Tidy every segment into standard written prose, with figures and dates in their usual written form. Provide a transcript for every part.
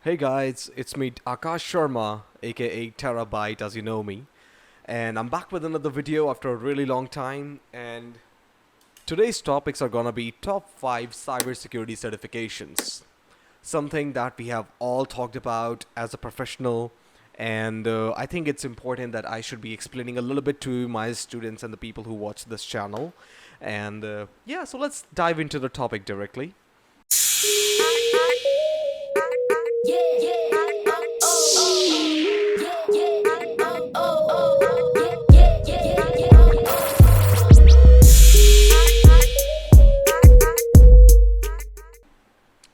Hey guys, it's me Akash Sharma, aka Byte as you know me, and I'm back with another video after a really long time. And today's topics are gonna be top 5 cybersecurity certifications, something that we have all talked about as a professional. And I think it's important that I should be explaining a little bit to my students and the people who watch this channel. And yeah, so let's dive into the topic directly.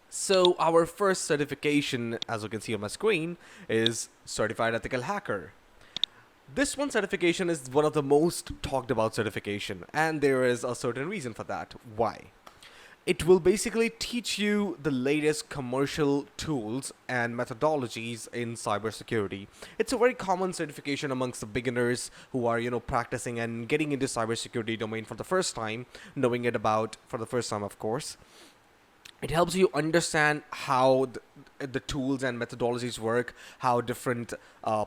So our first certification, as you can see on my screen, is Certified Ethical Hacker. This one certification is one of the most talked about certification, and there is a certain reason for that. Why? It will basically teach you the latest commercial tools and methodologies in cybersecurity. It's a very common certification amongst the beginners who are, practicing and getting into cybersecurity domain for the first time, knowing it about for the first time, of course. It helps you understand how the tools and methodologies work, how different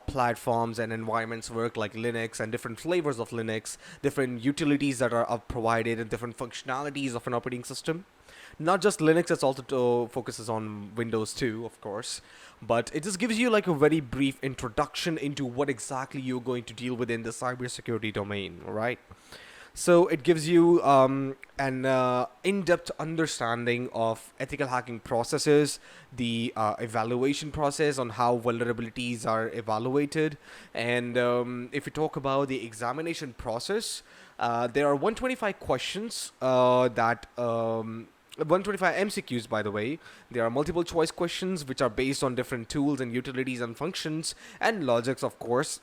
platforms and environments work, like Linux and different flavors of Linux, different utilities that are provided, and different functionalities of an operating system. Not just Linux, it's also focuses on Windows too, of course. But it just gives you like a very brief introduction into what exactly you're going to deal with in the cybersecurity domain, right? So it gives you an in-depth understanding of ethical hacking processes, the evaluation process on how vulnerabilities are evaluated, and if you talk about the examination process, there are 125 questions that 125 MCQs, by the way. There are multiple choice questions which are based on different tools and utilities and functions and logics, of course.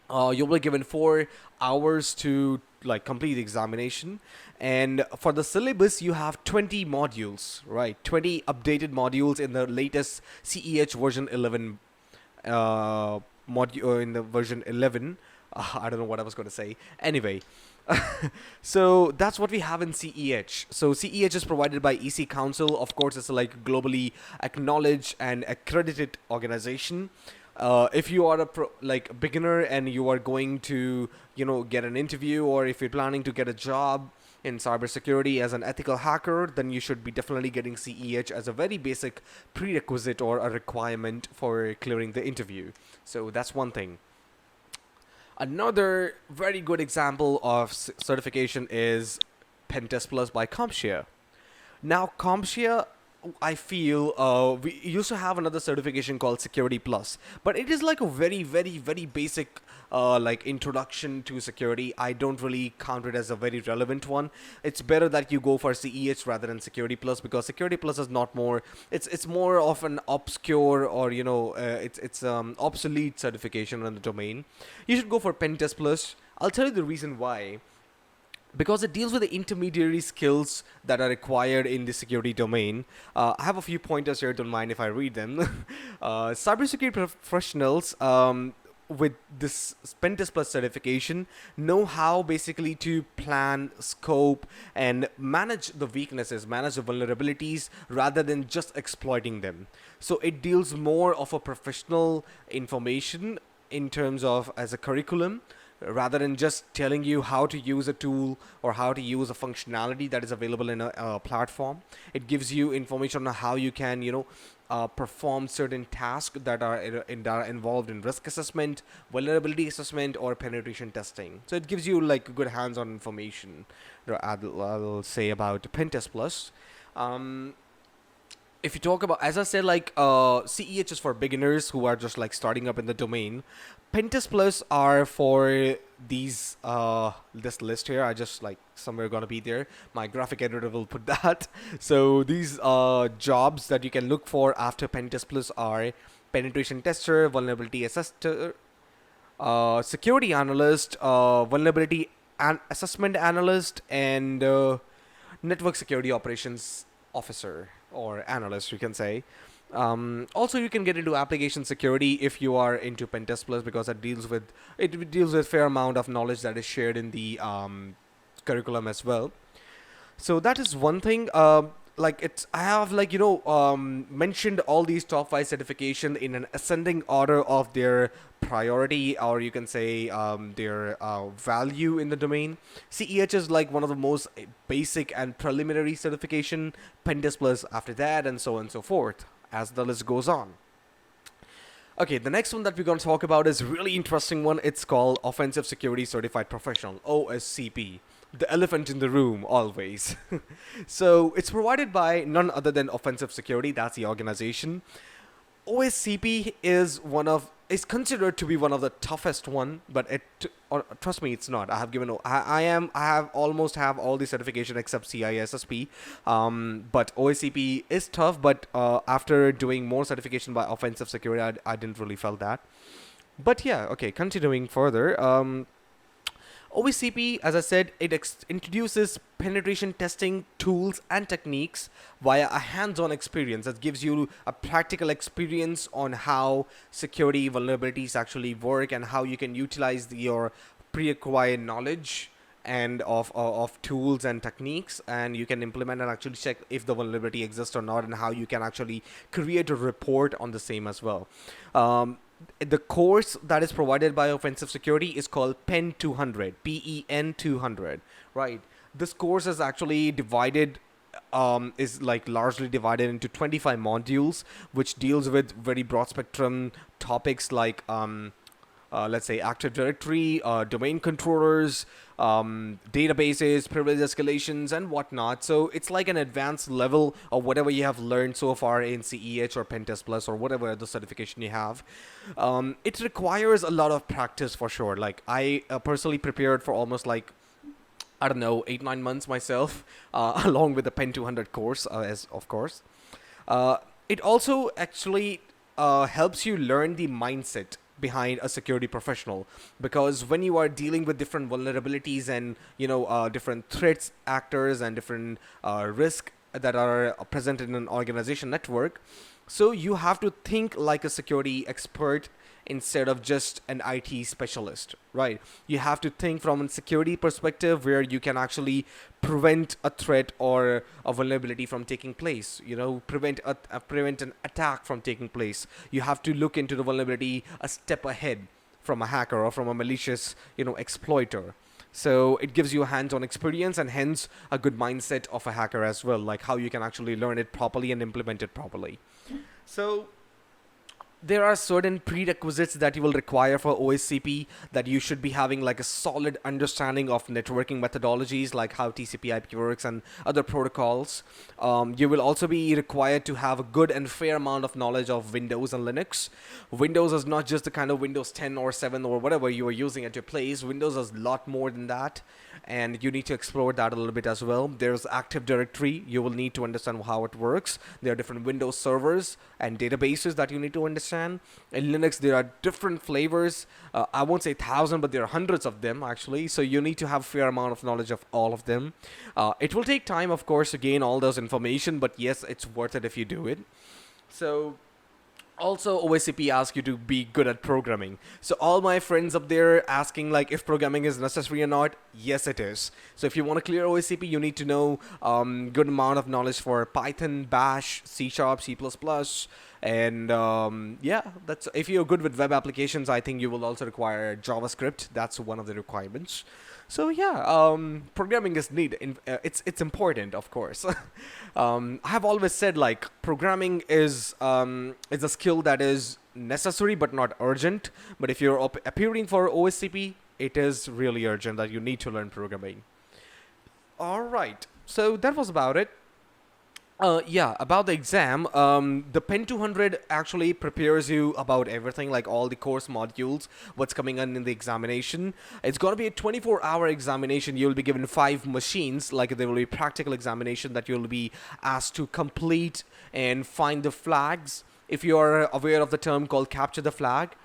You'll be given 4 hours to like complete the examination, and for the syllabus you have 20 modules, right? 20 updated modules in the latest CEH version 11 module in the version 11. I don't know what I was going to say. Anyway, so that's what we have in CEH. So CEH is provided by EC Council. Of course, it's like globally acknowledged and accredited organization. If you are a beginner and you are going to get an interview, or if you're planning to get a job in cybersecurity as an ethical hacker, then you should be definitely getting CEH as a very basic prerequisite or a requirement for clearing the interview. So that's one thing. Another very good example of certification is Pentest Plus by CompTIA. Now, CompTIA, I feel we used to have another certification called Security Plus, but it is like a very, very, very basic like introduction to security. I don't really count it as a very relevant one. It's better that you go for CEH rather than Security Plus, because Security Plus is not more. It's more of an obscure, or it's obsolete certification in the domain. You should go for Pentest Plus. I'll tell you the reason why. Because it deals with the intermediary skills that are required in the security domain. I have a few pointers here, don't mind if I read them. Cybersecurity professionals with this Pentest Plus certification know how basically to plan, scope, and manage the weaknesses, manage the vulnerabilities, rather than just exploiting them. So it deals more of a professional information in terms of as a curriculum, rather than just telling you how to use a tool or how to use a functionality that is available in a platform. It gives you information on how you can, perform certain tasks that are that are involved in risk assessment, vulnerability assessment, or penetration testing. So it gives you like good hands-on information. I'll say about Pentest Plus. If you talk about, as I said, like CEH is for beginners who are just like starting up in the domain. Pentest Plus are for these this list here. I just like somewhere gonna be there. My graphic editor will put that. So these jobs that you can look for after Pentest Plus are penetration tester, vulnerability assessor, security analyst, vulnerability assessment analyst, and network security operations officer or analyst, you can say. Also, you can get into application security if you are into Pentest Plus, because it deals with fair amount of knowledge that is shared in the curriculum as well. So that is one thing. like it's I have like mentioned all these top 5 certification in an ascending order of their priority, or you can say their value in the domain. CEH is like one of the most basic and preliminary certification, Pentest Plus after that, and so on and so forth as the list goes on. Okay, the next one that we're going to talk about is a really interesting one. It's called Offensive Security Certified Professional, OSCP. The elephant in the room, always. So it's provided by none other than Offensive Security. That's the organization. OSCP is considered to be one of the toughest one, but trust me, it's not. I have given I have almost have all the certification except CISSP. But OSCP is tough. But after doing more certification by Offensive Security, I didn't really felt that. But yeah, okay. Continuing further. OSCP, as I said, it introduces penetration testing tools and techniques via a hands-on experience that gives you a practical experience on how security vulnerabilities actually work and how you can utilize your pre-acquired knowledge and of tools and techniques, and you can implement and actually check if the vulnerability exists or not, and how you can actually create a report on the same as well. The course that is provided by Offensive Security is called PEN 200, PEN 200, right? This course is actually divided, is like largely divided into 25 modules, which deals with very broad spectrum topics like let's say Active Directory, domain controllers, databases, privilege escalations, and whatnot. So it's like an advanced level of whatever you have learned so far in CEH or Pentest Plus or whatever the certification you have. It requires a lot of practice for sure. Like I personally prepared for almost like, I don't know, 8-9 months myself, along with the PEN 200 course, as of course. It also actually helps you learn the mindset behind a security professional, because when you are dealing with different vulnerabilities and different threats actors and different risk that are present in an organization network, so you have to think like a security expert instead of just an IT specialist, right? You have to think from a security perspective where you can actually prevent a threat or a vulnerability from taking place, prevent an attack from taking place. You have to look into the vulnerability a step ahead from a hacker or from a malicious, exploiter. So it gives you a hands-on experience and hence a good mindset of a hacker as well, like how you can actually learn it properly and implement it properly. So there are certain prerequisites that you will require for OSCP, that you should be having like a solid understanding of networking methodologies, like how TCP/IP works and other protocols. You will also be required to have a good and fair amount of knowledge of Windows and Linux. Windows is not just the kind of Windows 10 or 7 or whatever you are using at your place. Windows is a lot more than that, and you need to explore that a little bit as well. There's Active Directory. You will need to understand how it works. There are different Windows servers and databases that you need to understand. In Linux, there are different flavors. I won't say 1,000, but there are hundreds of them actually. So you need to have a fair amount of knowledge of all of them. It will take time, of course, to gain all those information, but yes, it's worth it if you do it. So also, OSCP asks you to be good at programming. So all my friends up there asking like if programming is necessary or not, yes it is. So if you want to clear OSCP, you need to know good amount of knowledge for Python, Bash, C#, C++, and yeah, that's if you're good with web applications. I think you will also require JavaScript. That's one of the requirements. So yeah, programming is it's important, of course. I have always said like programming is a skill that is necessary but not urgent. But if you're appearing for OSCP, it is really urgent that you need to learn programming. All right, so that was about it. Yeah, about the exam, the PEN 200 actually prepares you about everything, like all the course modules, what's coming on in the examination. It's going to be a 24-hour examination. You'll be given 5 machines, like there will be practical examination that you'll be asked to complete and find the flags. If you are aware of the term called capture the flag,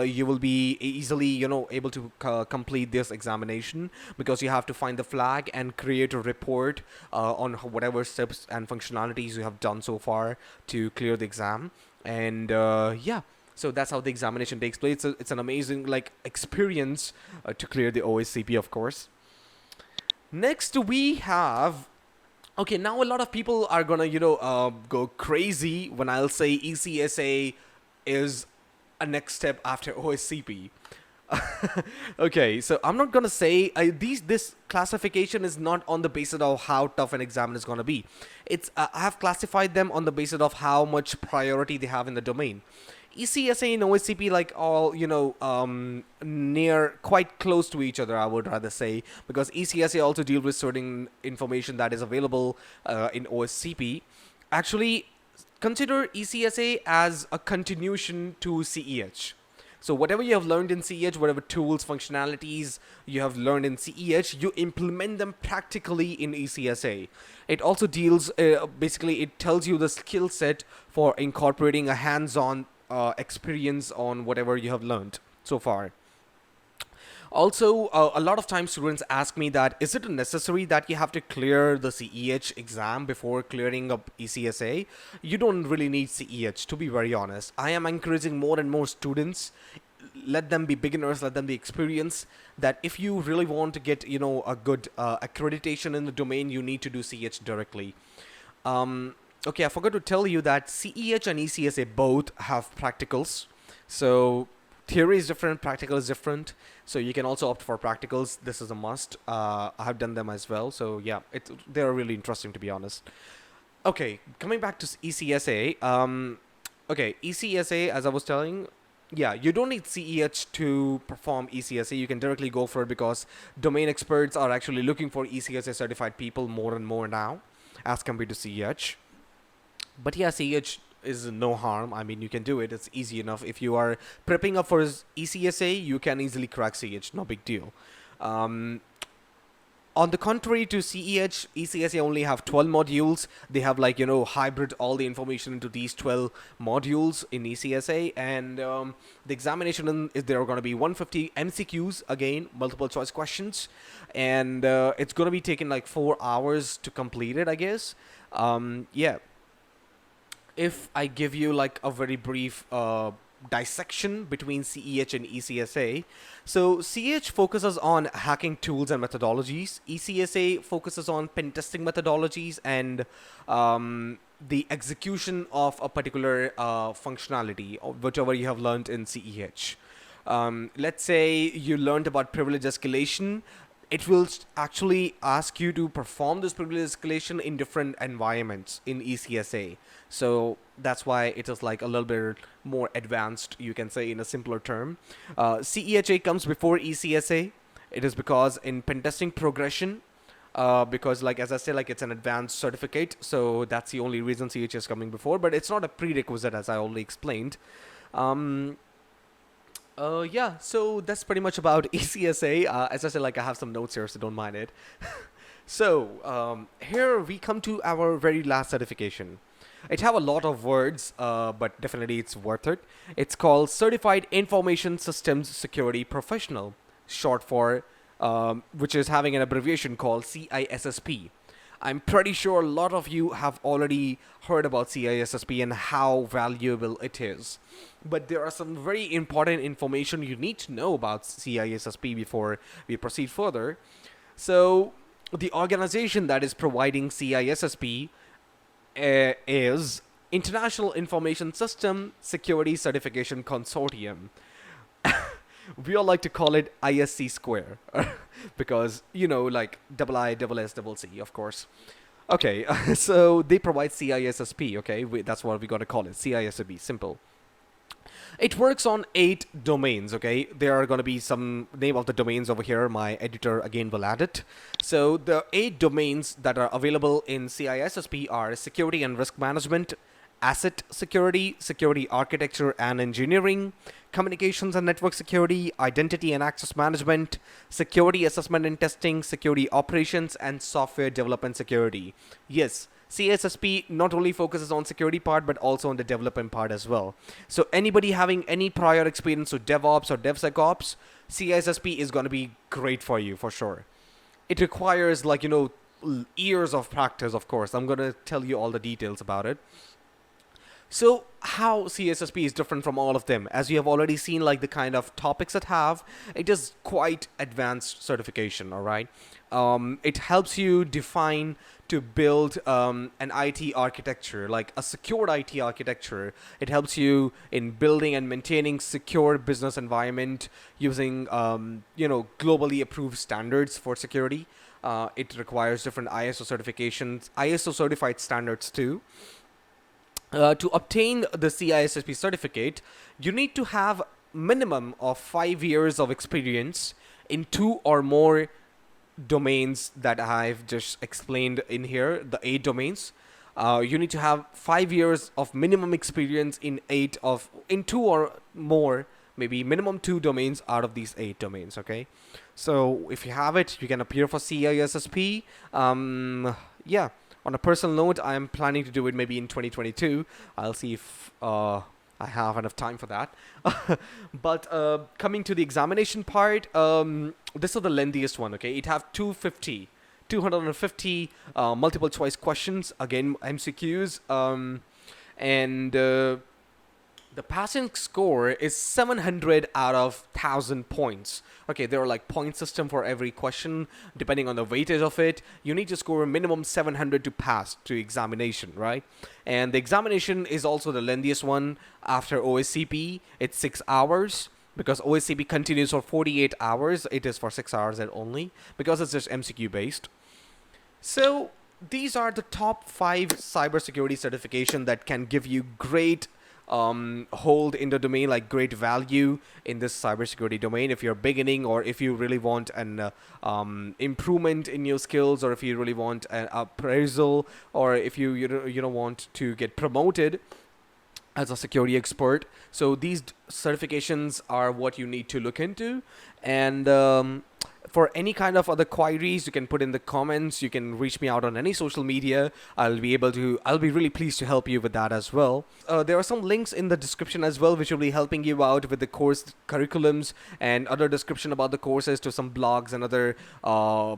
you will be easily, able to complete this examination, because you have to find the flag and create a report on whatever steps and functionalities you have done so far to clear the exam. And yeah, so that's how the examination takes place. It's an amazing experience to clear the OSCP, of course. Next we have Okay, now a lot of people are gonna, go crazy when I'll say ECSA is a next step after OSCP. Okay, so I'm not gonna say this classification is not on the basis of how tough an exam is gonna be. It's I have classified them on the basis of how much priority they have in the domain. ECSA and OSCP like all near quite close to each other, I would rather say, because ECSA also deals with certain information that is available in OSCP. Actually, consider ECSA as a continuation to CEH. So whatever you have learned in CEH, whatever tools, functionalities you have learned in CEH, you implement them practically in ECSA. It also deals, basically, it tells you the skill set for incorporating a hands-on experience on whatever you have learned so far. Also, a lot of times students ask me that is it necessary that you have to clear the CEH exam before clearing up ECSA? You don't really need CEH, to be very honest. I am encouraging more and more students, let them be beginners, let them be experienced, that if you really want to get, a good accreditation in the domain, you need to do CEH directly. Okay, I forgot to tell you that CEH and ECSA both have practicals. So theory is different, practical is different. So you can also opt for practicals. This is a must. I have done them as well. So yeah, they're really interesting, to be honest. Okay, coming back to ECSA. Okay, ECSA, as I was telling, yeah, you don't need CEH to perform ECSA. You can directly go for it because domain experts are actually looking for ECSA certified people more and more now as compared to CEH. But yeah, CEH is no harm. I mean, you can do it. It's easy enough. If you are prepping up for ECSA, you can easily crack CEH. No big deal. On the contrary to CEH, ECSA only have 12 modules. They have hybrid all the information into these 12 modules in ECSA. And the examination is there are going to be 150 MCQs, again, multiple choice questions. And it's going to be taking like 4 hours to complete it, I guess. Yeah. If I give you like a very brief dissection between CEH and ECSA. So CEH focuses on hacking tools and methodologies. ECSA focuses on pen testing methodologies and the execution of a particular functionality, or whatever you have learned in CEH. Let's say you learned about privilege escalation. It will actually ask you to perform this privilege escalation in different environments in ECSA. So that's why it is like a little bit more advanced, you can say, in a simpler term. CEHA comes before ECSA. It is because in pen testing progression, because like as I said, like it's an advanced certificate, so that's the only reason CEHA is coming before, but it's not a prerequisite, as I already explained. Yeah, so that's pretty much about ECSA. As I said, like I have some notes here, so don't mind it. So here we come to our very last certification. It have a lot of words, but definitely it's worth it. It's called Certified Information Systems Security Professional, short for, which is having an abbreviation called CISSP. I'm pretty sure a lot of you have already heard about CISSP and how valuable it is. But there are some very important information you need to know about CISSP before we proceed further. So the organization that is providing CISSP is International Information System Security Certification Consortium. We all like to call it ISC square because, like IISSC, of course. Okay, so they provide CISSP, okay? That's what we got to call it, CISSP, simple. It works on 8 domains, okay? There are going to be some name of the domains over here. My editor, again, will add it. So the 8 domains that are available in CISSP are security and risk management, asset security, security architecture and engineering, communications and network security, identity and access management, security assessment and testing, security operations, and software development security. Yes, CISSP not only focuses on security part but also on the development part as well. So anybody having any prior experience with DevOps or DevSecOps, CISSP is going to be great for you for sure. It requires years of practice, of course. I'm going to tell you all the details about it. So how CISSP is different from all of them? As you have already seen, like the kind of topics it have, it is quite advanced certification, all right? It helps you define to build an IT architecture, like a secured IT architecture. It helps you in building and maintaining secure business environment using globally approved standards for security. It requires different ISO certifications, ISO certified standards too. To obtain the CISSP certificate, you need to have minimum of 5 years of experience in 2 or more domains that I've just explained in here, the 8 domains. You need to have 5 years of minimum experience in 2 or more, maybe minimum 2 domains out of these 8 domains. Okay, so if you have it, you can appear for CISSP. Yeah. On a personal note, I'm planning to do it maybe in 2022. I'll see if I have enough time for that. But coming to the examination part, this is the lengthiest one. Okay, it have 250 multiple choice questions. Again, MCQs. And the passing score is 700 out of 1,000 points. Okay, there are like point system for every question. Depending on the weightage of it, you need to score a minimum 700 to pass to examination, right? And the examination is also the lengthiest one after OSCP. It's 6 hours. Because OSCP continues for 48 hours, it is for 6 hours and only, because it's just MCQ based. So these are the top 5 cybersecurity certification that can give you great hold in the domain, like great value in this cybersecurity domain if you're beginning, or if you really want an improvement in your skills, or if you really want an appraisal, or if you don't want to get promoted as a security expert. So these certifications are what you need to look into. And for any kind of other queries, you can put in the comments. You can reach me out on any social media. I'll be really pleased to help you with that as well. There are some links in the description as well, which will be helping you out with the course curriculums and other description about the courses, to some blogs and other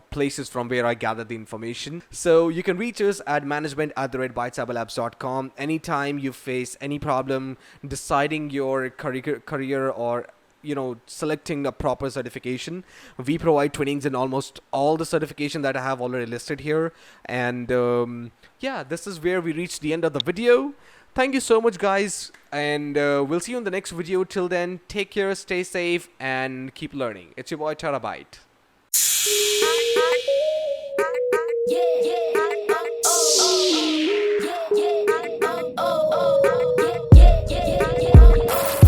places from where I gathered the information. So you can reach us at management@bytecyberlabs.com anytime you face any problem deciding your career or selecting a proper certification. We provide trainings in almost all the certification that I have already listed here. And yeah, this is where we reach the end of the video. Thank you so much, guys, and we'll see you in the next video. Till then, take care, stay safe, and keep learning. It's your boy Byte. Yeah, yeah.